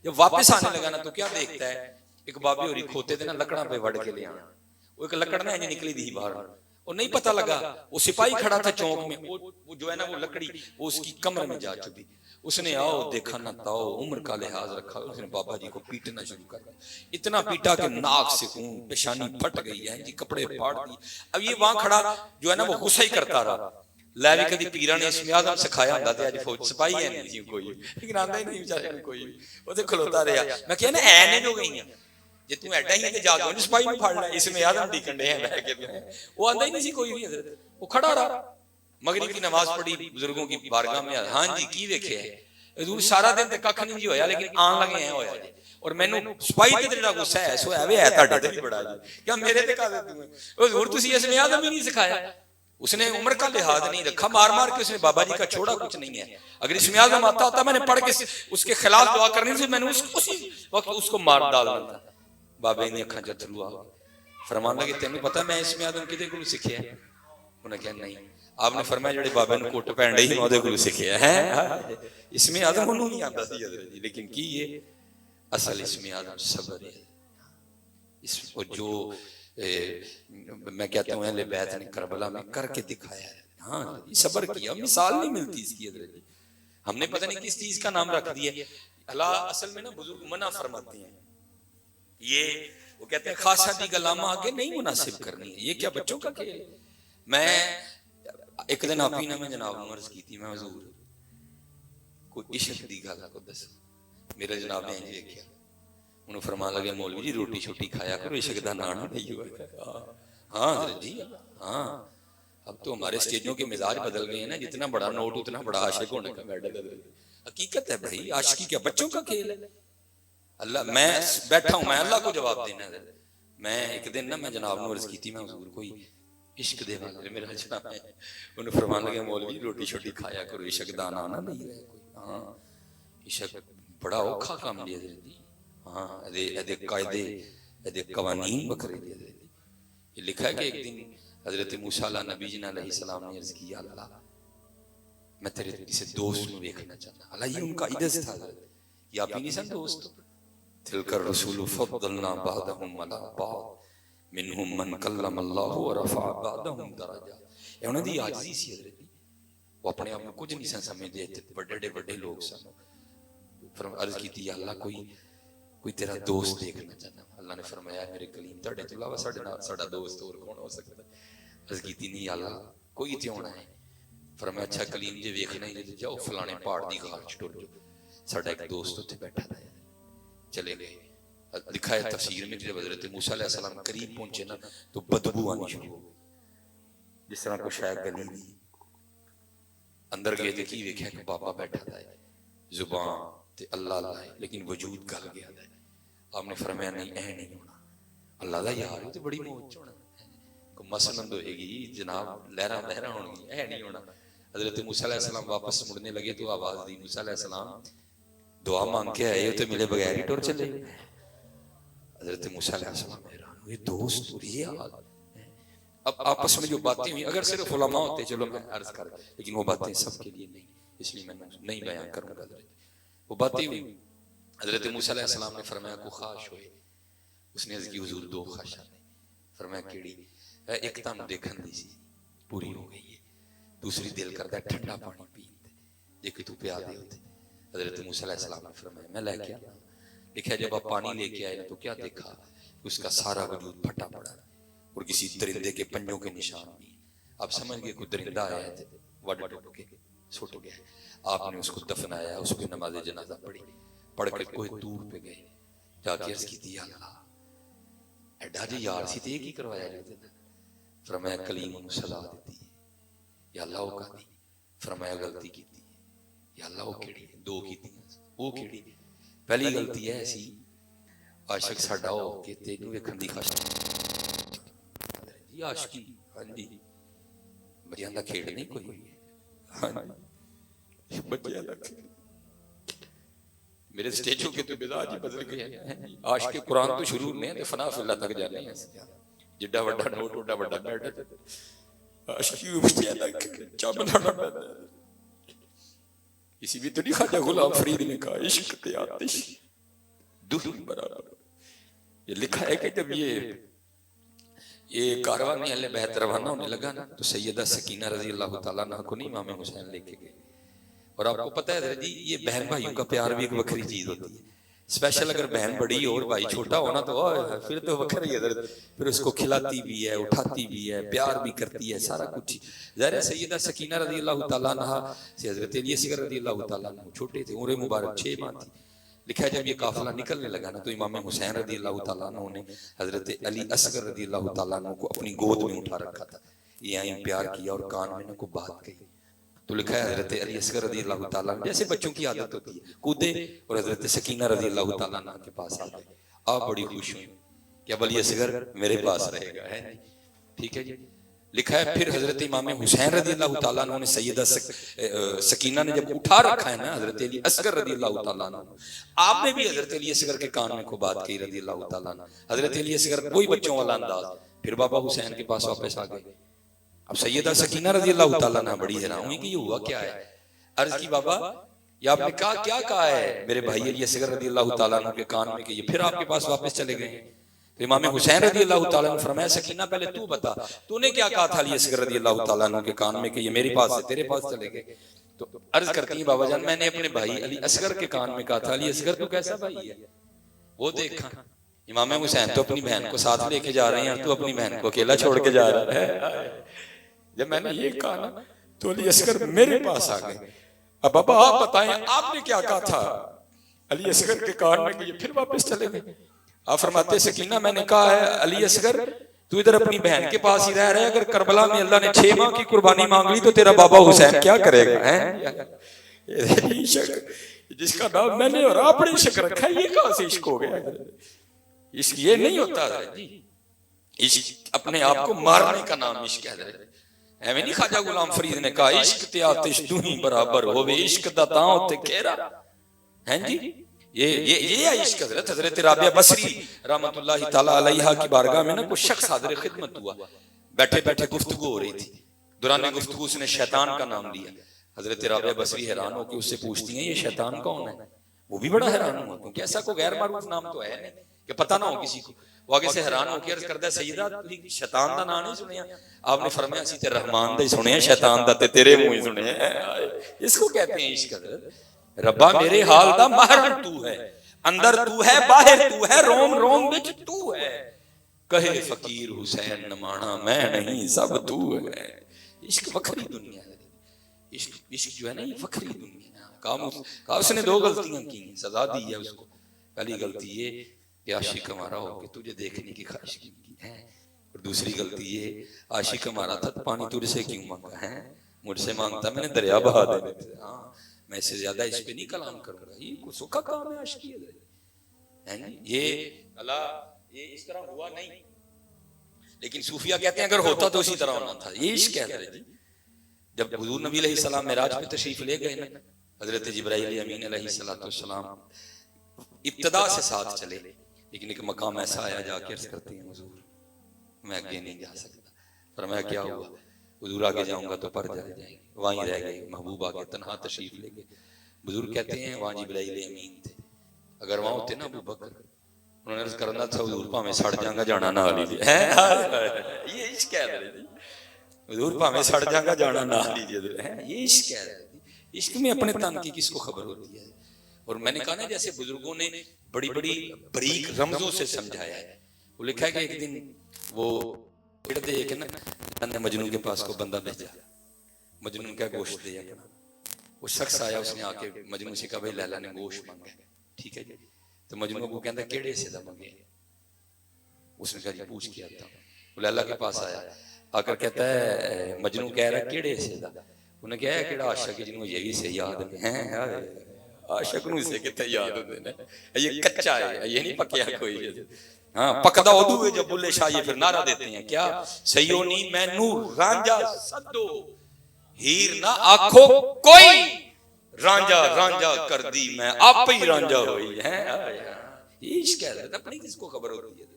A: جب واپس آنے لگا نا تو کیا دیکھتا ہے ایک بابے ہوری کھوتے تھے نا لکڑاں پہ وڑ کے لے آنا. وہ ایک لکڑ نہ انج نکلی دی باہر, اور نہیں پتہ لگا وہ سپاہی کھڑا تھا چوک میں, وہ جو ہے نا وہ لکڑی وہ اس کی کمر میں جا چکی. اس نے آؤ دیکھا نہ تاؤ عمر کا لحاظ رکھا, اس نے بابا جی کو پیٹنا شروع کر دیا. اتنا پیٹا کہ ناک سے خون, پیشانی پھٹ گئی ہے جی, کپڑے پھاڑ دیے. اب یہ وہاں کھڑا جو ہے نا وہ غصہ ہی کرتا رہا. لیوی کدی پیرا نے اسم اعظم سکھایا ہوندا تے اج فوج سپاہی ہے نہیں سی کوئی, لیکن آندا ہی نہیں بیچارے نے کوئی. وہ تے کھلوتا رہیا. میں کہیا نا اے نے جو گئی ہیں جے تو ایڈا ہی تے جا کے سپاہی نوں پھڑ لے, اسم اعظم ڈیکن دے ہیں کہ وہ آندا ہی نہیں سی کوئی بھی. حضرت وہ کھڑا رہا. مغرب کی نماز پڑھی بزرگوں کی بارگاہ میں, ہاں جی کی ویکھیا ہے حضور سارا دن تے ککھ نہیں جی ہویا لیکن آن لگے ہیں ہویا جی. اور مینوں سپاہی تے جڑا غصہ ہے سو ہے وے ہے تہاڈے تے بھی بڑا جی, کیا میرے تے کا دے تو حضور تسی اسم اعظم ہی نہیں سکھایا. اس نے عمر کا لحاظ نہیں رکھا, مار مار کے اس نے بابا جی کا چھوڑا کچھ نہیں ہے. اگر اسم اعظم آتا ہوتا میں نے پڑھ کے اس کے خلاف دعا کرنی تھی, میں نے اسی وقت اس کو مار ڈالنا تھا. بابے نے اکھاں چ تھرو آ فرمان لگے تینوں پتہ میں اسم اعظم کدے کولوں سکھیا ہے. انہوں نے کہا نہیں. آپ نے فرمایا جڑے بابے نوں کوٹ پہن ڈئی اودے کولوں سکھیا ہے. اسم اعظم انہوں نہیں آندا سی حضرت جی, لیکن کی یہ اصل اسم اعظم صبر ہے. اس کو جو میں کہتا ہوں اہل بیت نے کربلا میں کر کے دکھایا ہے. ہاں صبر کیا, مثال نہیں ملتی اس کی حضرت جی. ہم نے پتہ نہیں کس چیز کا نام رکھ دیا. اللہ اصل میں نا بزرگ منع فرماتے ہیں, یہ وہ کہتے ہیں خاصہ دی گلامہ آگے نہیں مناسب کرنی ہے, یہ کیا بچوں کا کھیل ہے. میں ایک دن آپ ہی نے میں جناب عرض کی تھی, میں حضور کوئی عشق دی گل کو دس. میرے جناب نے یہ کیا, انہوں فرمان لگے مولوی جی روٹی چھوٹی کھایا کرو, عشق دا نانا نہیں ہوا. ہاں حضرت جی ہاں, اب تو ہمارے اسٹیجوں کے مزاج بدل گئے ہیں نا, جتنا بڑا نوٹ اتنا بڑا عاشق ہونے کا میڈل. حقیقت ہے بھائی, عاشقی کیا بچوں کا کھیل ہے. اللہ میں بیٹھا ہوں, میں اللہ کو جواب دینا ہے. میں ایک دن نا میں جناب نے عرض کی تھی, میں حضور کوئی عشق دے والے میرا جناب ہے. انہوں فرمان لگے مولوی روٹی چھوٹی کھایا کرو, عشق دا نانا نہیں رہے کوئی. ہاں عشق بڑا اوکھا کام جی حضرت جی. ہاں ادے قاعدے ادے قوانین بکھرے دے دے. یہ لکھا ہے کہ ایک دن حضرت موسیٰ علیہ نبی جنہ علیہ السلام نے عرض کیا اللہ میں تیرے کسی دوست میں دیکھنا چاہتا. اللہ یہ ان کا عدس تھا حضرت, یہ آپ ہی نہیں سن دوست. تلک الرسول فضلنا بعدهم على بعض منهم من کلم اللہ ورفع بعدهم درجات. یہ انہوں نے عاجزی سی حضرت جی, وہ اپنے آپ میں کچھ نہیں سن سمجھتے تھے, بڑے بڑے لوگ سن. عرض کی تھی اللہ کوئی تیرا دوست دیکھنا چاہتا. اللہ نے فرمایا میرے کلیم تڑے تو علاوہ ساڑھا دوست اور کون ہو سکتا ہے. عرض کی تھی نہیں اللہ کوئی تے ہونا ہے. فرمایا اچھا کلیم جے ویکھنا ہی نہیں جاؤ فلانے پہاڑ دی غار چ ٹر جو, ساڈا ایک دوست اتنے بیٹھا تھا. چلے گئے. لکھا ہے تفسیر میں کہ جب حضرت موسیٰ علیہ السلام قریب پہنچے نا تو بدبو آنی شروع ہو گئی، جس طرح کوئی شاید گلی دی اندر گئے تے کی ویکھیا کہ بابا بیٹھا تھا زبان تے اللہ اللہ ہے لیکن وجود گل گیا تھا. آپ نے فرمایا نہیں اے نہیں ہونا، اللہ دا یار تو بڑی موج ہونا کو مسند ہوئے گی جناب، لہراں لہراں ہون گی، اے نہیں ہونا. حضرت موسیٰ علیہ السلام واپس مڑنے لگے تو آواز دی موسیٰ علیہ السلام دعا مانگ کے آئے ہو تو ملے بغیر ہی ٹور چلے. حضرت موسیٰ علیہ السلام حیران ہوئے، دوست اور یہ حال. اب آپس میں جو باتیں ہوئی اگر صرف علماء ہوتے چلو میں عرض کر، لیکن وہ باتیں سب کے لیے نہیں، اس لیے میں نہیں بیان کروں گا. وہ باتیں ہوئی. حضرت موسیٰ علیہ السلام نے فرمایا کو خواہش ہوئے. اس نے عرض کی حضور دو خواہشاں نے. فرمایا کیڑی؟ ایک تم دیکھن دی سی پوری ہو گئی ہے، دوسری دل کرتا ہے ٹھنڈا پانی پین جے کہ تو پیا دے ہوتے. حضرت موسیٰ علیہ السلام نے فرمایا میں لے کے آنا. لکھا جب آپ پانی لے کے آئے تو کیا دیکھا؟ اس کا سارا وجود پھٹا پڑا اور کسی درندے کے پنجوں کے نشان بھی. آپ سمجھ گئے کوئی درندہ آیا تھے وڈ ٹوٹ کے سٹ گیا. آپ نے اس کو دفنایا، اس پہ نماز جنازہ پڑھی، پڑھ کے کوئی دور پہ گئے جا کے عرض کی تھی اللہ ایڈا جی یار سی تے کی کروایا جاتے تھا. فرمایا کلیم انہوں صلاح دیتی ہے یا اللہ وہ کا دی. فرمایا غلطی کی تھی یا اللہ وہ کیڑی ہے؟ دو کی تھی. وہ کیڑی؟ پہلی غلطی ہے ایسی عاشق ساڈا ہو کہ تینوں ویکھن دی خواہش جی عاشقی. ہاں جی بچیاں دا کھیڑ نہیں کوئی. ہاں جی بچیاں دا کھیڑ. میرے سٹیجوں کے تو مزاج ہی بدل گئے ہیں. عاشق قرآن تو شروع میں تے فنا فی اللہ تک جانے ہیں. جڈا وڈا نوٹ وڈا وڈا بیٹھ عاشقی بچیاں دا چا بنانا پیدا. اسی بھی تو نہیں خواجہ غلام فرید نے کہا عشق تے آتش دہن برابر. یہ لکھا ہے کہ جب یہ کاروان اہل بیت روانہ ہونے لگا نا تو سیدہ سکینہ رضی اللہ تعالیٰ عنہ کو نہیں امام حسین لے کے گئے. اور آپ کو پتہ ہے جی یہ بہن بھائیوں کا پیار بھی ایک وکری چیز ہوتی ہے. اسپیشل اگر بہن بڑی اور بھائی چھوٹا ہونا تو پھر تو وکری ہے. پھر اس کو کھلاتی بھی ہے، اٹھاتی بھی ہے، پیار بھی کرتی ہے، سارا کچھ. ظاہر ہے سیدہ سکینہ رضی اللہ تعالیٰ عنہ سے حضرت علی اصغر رضی اللہ تعالیٰ عنہ چھوٹے تھے، عمر مبارک 6 ماہ تھی. لکھا ہے جب یہ قافلہ نکلنے لگا نا تو امام حسین رضی اللہ تعالیٰ عنہ نے حضرت علی اصغر رضی اللہ تعالیٰ عنہ کو اپنی گود میں اٹھا رکھا تھا. یہ آئیں پیار کیا اور کان میں نہ کو بات کہی. تو لکھا ہے حضرت علی اصغر رضی اللہ تعالیٰ عنہ جیسے بچوں کی عادت ہوتی ہے کودے اور حضرت سکینہ رضی اللہ تعالیٰ عنہ کے پاس آ گئے. آپ بڑی خوش ہوئی کہ اب علی اصغر میرے پاس رہے گا. ہے ٹھیک ہے جی. لکھا ہے پھر حضرت امام حسین رضی اللہ تعالیٰ عنہ نے سیدہ سکینہ نے جب اٹھا رکھا ہے نا حضرت علی اصغر رضی اللہ تعالیٰ عنہ، آپ نے بھی حضرت علی اصغر کے کان میں کو بات کی رضی اللہ تعالیٰ عنہ. حضرت علی اصغر کوئی بچوں والا انداز. پھر بابا حسین کے پاس واپس آ گئے. اب سیدہ سکینہ رضی اللہ تعالیٰ عنہ بڑی حیران ہوئی کہ یہ ہوا کیا ہے. عرض کی بابا یہ آپ نے کیا کہا ہے میرے بھائی علی اصغر رضی اللہ تعالیٰ عنہ کے کان میں کہ یہ پھر آپ کے پاس واپس چلے گئے. تو امام حسین رضی اللہ تعالیٰ نے فرمایا سکینہ پہلے تو بتا تو نے کیا کہا تھا علی اصغر رضی اللہ تعالیٰ عنہ کے کان میں کہ یہ میرے پاس سے تیرے پاس چلے گئے. تو عرض کرتی ہیں بابا جان میں نے اپنے بھائی علی اصغر کے کان میں کہا تھا علی اصغر تو کیسا بھائی ہے. وہ دیکھا امام حسین تو اپنی بہن کو ساتھ لے کے جا رہے ہیں اور تو اپنی بہن کو اکیلا چھوڑ کے جا رہا ہے. جب میں نے یہ کہا نا تو علی اصغر میرے پاس آ گئے. اب بابا آپ بتائیں آپ نے کیا کہا تھا علی اصغر کے کان میں کہ یہ پھر واپس چلے گئے. آپ فرماتے سکینہ میں نے کہا ہے علی اصغر تو ادھر اپنی بہن کے پاس ہی رہ رہے اگر کربلا میں اللہ نے 6 ماہ کی قربانی مانگ لی تو تیرا بابا حسین کیا کرے گا. جس کا نام میں نے اور آپ نے عشق رکھا ہے یہ کہاں سے عشق ہو گیا. عشق یہ نہیں ہوتا ہے عشق اپنے آپ کو مارنے کا نام عشق ہے. ایویں نہیں خواجہ غلام فرید نے کہا عشق تے آتش تو ہی برابر ہوے عشق دا تاں تے کہرا. ہیں جی یہ عشق. حضرت رابعہ بصری رحمت اللہ تعالی علیہا کی بارگاہ میں نا کوئی شخص حاضر خدمت ہوا. بیٹھے بیٹھے گفتگو ہو رہی تھی. دوران گفتگو اس نے شیطان کا نام لیا. حضرت رابعہ بصری حیران ہو کے اس سے پوچھتی ہیں یہ شیطان کون ہے. وہ بھی بڑا حیران ہوا کیونکہ ایسا کوئی غیر معروف نام تو ہے نہیں کہ پتہ نہ ہو کسی کو. وہ آگے سے حیران ہو کے عرض کرتا ہے سیدہ شیطان دا نام نہیں سنیا. آپ نے فرمایا اسی تے رحمان دا ہی سنے ہیں شیطان دا تے تیرے منہ ہی سنے ہیں. اس کو کہتے ہیں عشق. ربا میرے حال دا محرم تو ہے اندر تو ہے باہر تو ہے روم روم وچ تو ہے کہے فقیر حسین نمانا میں نہیں سب تو ہے. عشق وکری دنیا ہے. عشق جو ہے نا یہ وکری دنیا ہے. کہا اس نے 2 غلطیاں کی سزا دی ہے اس کو. پہلی غلطی یہ کہ عاشق ہمارا ہو کہ تجھے دیکھنے کی خواہش کی ہے، اور دوسری غلطی یہ عاشق ہمارا تھا پانی تجھ سے کیوں مانگا ہے، مجھ سے مانگتا میں نے دریا بہا دینے تھے، ہاں میں اس سے زیادہ اس پہ نہیں کلام کروں گا، یہ کچھ کا کام ہے عاشقی ہے یہ اللہ یہ اس طرح ہوا نہیں، لیکن صوفیہ کہتے ہیں اگر ہوتا تو اسی طرح ہونا تھا، یہ عشق ہے جی۔ جب حضور نبی علیہ السلام معراج پہ تشریف لے گئے نا، حضرت جبرائیل امین علیہ السلام ابتدا سے ساتھ چلے، لیکن ایک مقام ایسا آیا جا کے عرض کرتے ہیں حضور میں آگے نہیں جا سکتا، فرمایا کیا ہوا؟ حضور آگے جاؤں گا تو پر جائیں گے، وہیں رہ گئے، محبوب آگے تنہا تشریف لے گئے، بزرگ کہتے ہیں وہاں جبرائیل امین تھے، اگر وہاں ہوتے نا ابو بکر انہوں نے عرض کرنا تھا حضور پاں میں سڑ جاؤں گا جانا نہ لیجیے، یہ عشق ہے حضور پاں میں سڑ جاؤں گا جانا نہ لیجیے، یہ عشق ہے، عشق میں اپنے تن کی کس کو خبر ہوتی ہے؟ اور میں نے کہا نا جیسے بزرگوں نے بڑی بڑی بریک رمزوں سے سمجھایا ہے، وہ لکھا ہے کہ ایک دن وہ ایک نا مجنون کے پاس کو بندہ بھیجا، مجنون کا گوشت دیا، وہ شخص آیا اس نے آ کے مجنون سے کہا بھائی لیلا نے گوشت مانگا ہے، ٹھیک ہے جی، تو مجنون کو کہتا ہے کیڑے سے دا مانگے، اس نے کہا جی پوچھ کیا تھا، وہ لیلا کے پاس آیا آ کر کہتا ہے مجنون کہہ رہا ہے کیڑے سے دا، انہیں کہا ہے کیڑا عاشق ہے جنہوں یہی سے یاد ہیں، عاشق نو سے کہتا یاد ہوتے ہیں، یہ کچا ہے یہ نہیں پکیا کوئی، ہاں پکدا ادو ہے جب بلے شاہ یہ پھر نعرہ دیتے ہیں کیا سیونی میں نور رانجا سدو ہیر نہ آنکھو کوئی رانجا رانجا کر دی میں آپ ہی رانجا ہوئی ہے، یہ عشق ہے، اپنی کس کو خبر ہوتی ہے؟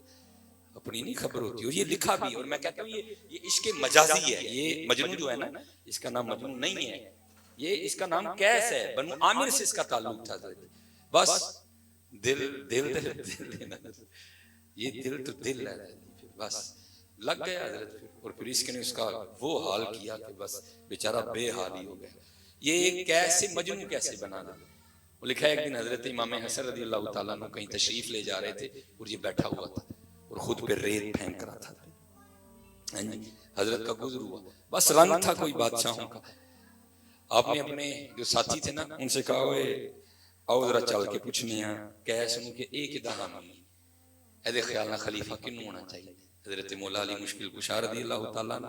A: اپنی نہیں خبر ہوتی، اور یہ لکھا بھی، اور میں کہتا ہوں یہ عشق مجازی ہے، یہ مجنون جو ہے نا اس کا نام مجنون نہیں ہے، یہ اس کا نام کیس ہے، بنو عامر سے اس کا تعلق تھا، بس دل دل دل دینا، یہ دل تو دل ہے، بس لگ گیا حضرت، اور پھر اس نے اس کا وہ حال کیا کہ بس بیچارہ بے حال ہی ہو گیا، یہ کیسے مجنون کیسے بنا دیا؟ وہ لکھا ہے ایک دن حضرت امام حسن رضی اللہ تعالیٰ عنہ کہیں تشریف لے جا رہے تھے اور یہ بیٹھا ہوا تھا اور خود پہ ریت پھینک رہا تھا، حضرت کا گزر ہوا، بس رنگ تھا کوئی بادشاہوں کا، آپ نے اپنے جو ساتھی تھے نا ان سے کہا ہوئے آؤ ذرا چل کے پوچھنے ہیں کیسے ان کے ایک دانہ نہیں، اہد خیال نہ خلیفہ کنوں ہونا چاہیے، حضرت مولا علی مشکل کشا رضی اللہ تعالیٰ عنہ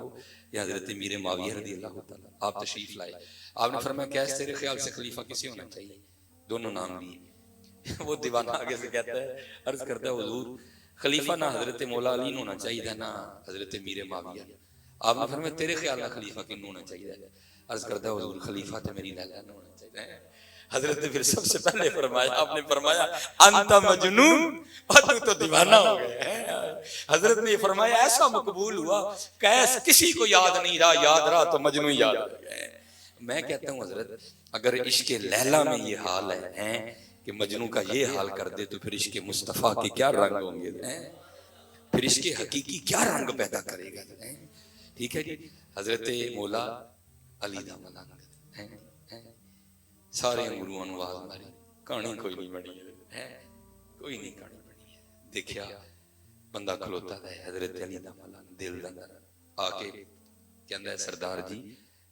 A: یا حضرت میر معاویہ رضی اللہ تعالیٰ، آپ تشریف لائے، آپ نے فرمایا کیسے تیرے خیال سے خلیفہ کسے ہونا چاہیے؟ دونوں نام لیے، وہ دیوانہ آگے سے کہتا ہے عرض کرتا ہے حضور خلیفہ نہ حضرت مولا علی ہونا چاہیے نہ حضرت میر معاویہ، آپ نے فرمایا تیرے خیال نہ خلیفہ کنوں ہونا چاہیے؟ عرض کرتا ہے حضور خلیفہ تو میری لیلا نہ ہونا چاہیے، حضرت نے پھر سب سے پہلے فرمایا، آپ نے فرمایا انت مجنون، اور تو دیوانہ ہو گئے، حضرت نے فرمایا ایسا مقبول ہوا کیس کسی کو یاد نہیں رہا، یاد رہا تو مجنون یاد ہو گئے۔ میں کہتا ہوں حضرت اگر عشق لیلا میں یہ حال ہے کہ مجنون کا یہ حال کر دے تو پھر عشق مصطفیٰ کے کیا رنگ ہوں گے، پھر عشق حقیقی کیا رنگ پیدا کرے گا، ٹھیک ہے جی۔ حضرت مولا علی دا ملنگ سارے گروہوں نے آواز ماری، کہانی کوئی نہیں بنی ہے، کوئی نہیں کہانی بنی ہے، دیکھیا بندہ کھلوتا ہے حضرت علی دا ملنگ دل اندر آ کے کہندا ہے سردار جی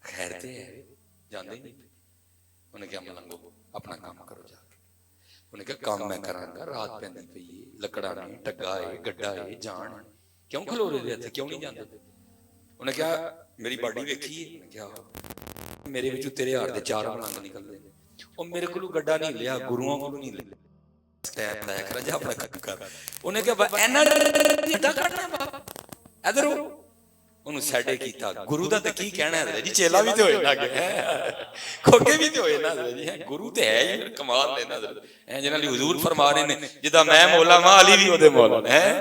A: خیر تے ہے جاندے نہیں، انہیں کہا ملنگو اپنا کام کرو جا کے، انہیں کہا کام میں کراں گا، رات پیندی پئی ہے، لکڑاں نے ٹگا ہے گڈا ہے جان کیوں کھلو رہے تھے کیوں نہیں جاندے؟ انہیں کہا میری باڈی ویکھی ہے، انہیں کہا میرے وچوں تیرے ہار دے 4 ملنگ نکلدے، او میرے کولوں گڈا نہیں لیا گروؤں کولوں نہیں لیا، سٹیپ لایا کر جا اپنا کام کر، انہیں کہا اینا ڈا کرنا باپ ادھر انہوں سیڈے کیتا گرو دا تے کی کہنا ہے جی، چیلا بھی تے ہوئے نا کھوکے بھی تے ہوئے نا جی، گرو تے ہے ہی کمال لینا جنہاں لی حضور فرما رہے ہیں جدا میں مولا ماں علی بھی ہو دے مولا ہیں،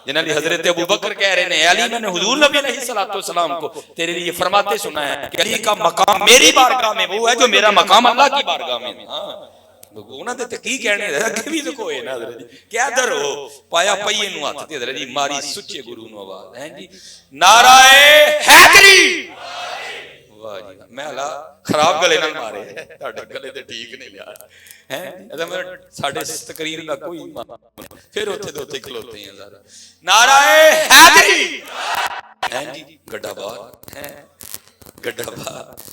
A: جنہاں لی حضرت ابو بکر کہہ رہے ہیں علی میں نے حضور نبی علیہ السلام کو تیرے لیے فرماتے سنا ہے کہ علی کا مقام میری بارگاہ میں وہ ہے جو میرا مقام اللہ کی بارگاہ میں، انہاں تے کی کہنے اگے بھی تو کوئی نہ حضرت جی کیا در ہو پایا پئیے نو ہاتھ تے حضرت جی ماری سچے گرو نو آواز ہیں جی نعرہ حیدری، واہ جی میں اللہ خراب گلے نہ مارے تہاڈے گلے تے ٹھیک نہیں لیا ہیں، اگر ساڈے تقریر دا کوئی پھر اوتھے دے اوتھے کھلوتے ہیں ذرا نعرہ حیدری ہیں جی گڈا بار ہیں گڈا بار